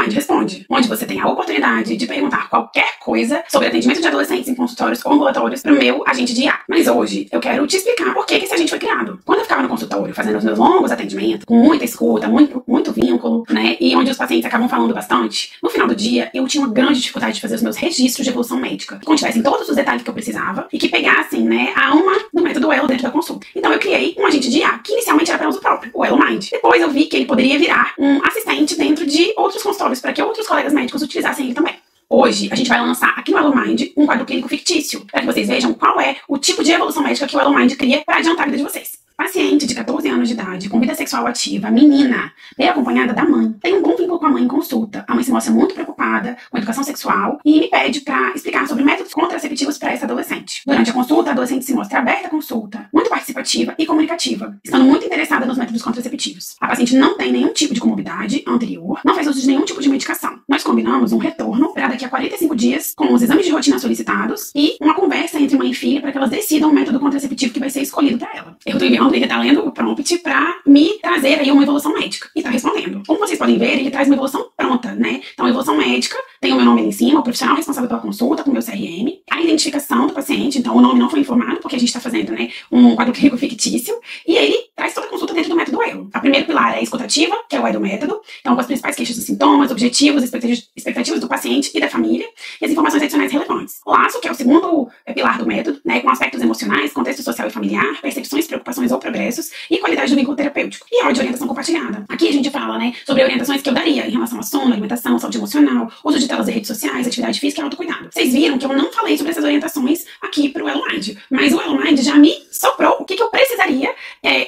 Mind Responde, onde você tem a oportunidade de perguntar qualquer coisa sobre atendimento de adolescentes em consultórios ou ambulatórios pro meu agente de IA. Mas hoje eu quero te explicar por que esse agente foi criado. Quando eu ficava no consultório fazendo os meus longos atendimentos, com muita escuta, muito vínculo, né, e onde os pacientes acabam falando bastante, no final do dia eu tinha uma grande dificuldade de fazer os meus registros de evolução médica, que contivessem todos os detalhes que eu precisava e que pegassem, né, a alma do método Elo dentro da consulta. Então eu criei um agente de IA, que inicialmente era para uso próprio, o Elo Mind. Depois eu vi que ele poderia virar um assistente dentro de outros consultórios, para que outros colegas médicos utilizassem ele também. Hoje, a gente vai lançar aqui no Elo Mind um quadro clínico fictício, para que vocês vejam qual é o tipo de evolução médica que o Elo Mind cria para adiantar a vida de vocês. Paciente de 14 anos de idade, com vida sexual ativa, menina, bem acompanhada da mãe, tem um bom vínculo com a mãe em consulta. A mãe se mostra muito preocupada com a educação sexual e me pede para explicar sobre métodos contraceptivos para essa adolescente. Durante a consulta, a adolescente se mostra aberta à consulta, muito participativa e comunicativa, estando muito interessada nos métodos contraceptivos. A paciente não tem nenhum tipo de comorbidade anterior, não faz uso de nenhum tipo de medicação. Nós combinamos um retorno para daqui a 45 dias com os exames de rotina solicitados e uma conversa entre mãe e filha para que elas decidam o método contraceptivo que vai ser escolhido para ela. Eu tô enviando, ele tá lendo o prompt pra me trazer aí uma evolução médica. E tá respondendo. Como vocês podem ver, ele traz uma evolução pronta, né? Então, a evolução médica tem o meu nome ali em cima, o profissional responsável pela consulta, com o meu CRM, a identificação do paciente, então o nome não foi informado, porque a gente tá fazendo, né, um quadro clínico fictício, e ele traz toda a consulta dentro do método Elo. O primeiro pilar é a escutativa, que é o E do método, então com as principais queixas dos sintomas, objetivos, expectativas do paciente e da família, e as informações adicionais relevantes. O laço, que é o segundo pilar do método, né, com aspectos emocionais, contexto social e familiar, percepções, preocupações ou progressos, e qualidade do vínculo terapêutico. E a de orientação compartilhada. Aqui a gente fala, né, sobre orientações que eu daria em relação a sono, alimentação, saúde emocional, uso de telas e redes sociais, atividade física e autocuidado. Vocês viram que eu não falei sobre essas orientações aqui pro Elo Mind, mas o Elo Mind já me soprou o que eu precisaria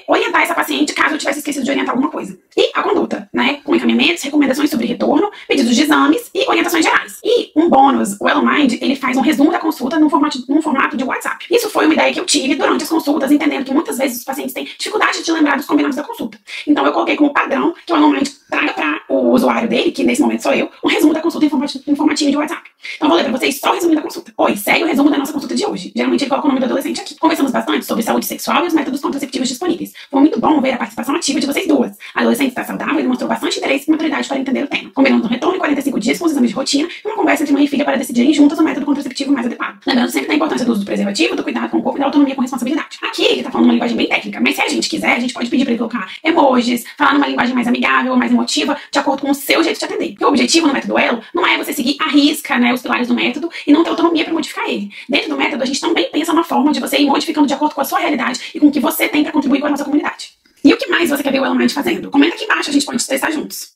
orientar essa paciente caso eu tivesse esquecido de orientar alguma coisa. E a conduta, né, com encaminhamentos, recomendações sobre retorno, pedidos de exames e orientações gerais. E um bônus, o Elo Mind, ele faz um resumo da consulta num formato de WhatsApp. Isso foi uma ideia que eu tive durante as consultas, entendendo que muitas vezes os pacientes têm dificuldade de lembrar dos combinados da consulta. Então eu coloquei como padrão que o Elo Mind traga para o usuário dele, que nesse momento sou eu, um resumo da consulta em formatinho de WhatsApp. Então eu vou ler para vocês só o resumo da consulta. Oi, segue o resumo da nossa consulta de hoje. Geralmente ele coloca o nome do adolescente aqui. Conversamos bastante sobre saúde sexual e os métodos contraceptivos disponíveis. Foi muito bom ver a participação ativa de vocês duas. A adolescente está saudável e demonstrou bastante interesse e maturidade para entender o tema. Combinamos um retorno em 45 dias com os exames de rotina e uma conversa entre mãe e filha para decidirem juntas o método contraceptivo mais adequado. Lembrando sempre da importância do uso do preservativo, do cuidado com o corpo e da autonomia com responsabilidade. Aqui ele tá falando uma linguagem bem técnica, mas se a gente quiser, a gente pode pedir para ele colocar emojis, falar numa linguagem mais amigável, mais emotiva, de acordo com o seu jeito de atender. Porque o objetivo no método Elo não é você seguir à risca, né, os pilares do método e não ter autonomia para modificar ele. Dentro do método, a gente também pensa na forma de você ir modificando de acordo com a sua realidade e com o que você tem para contribuir com a nossa comunidade. E o que mais você quer ver o Elo Mind fazendo? Comenta aqui embaixo, a gente pode testar juntos.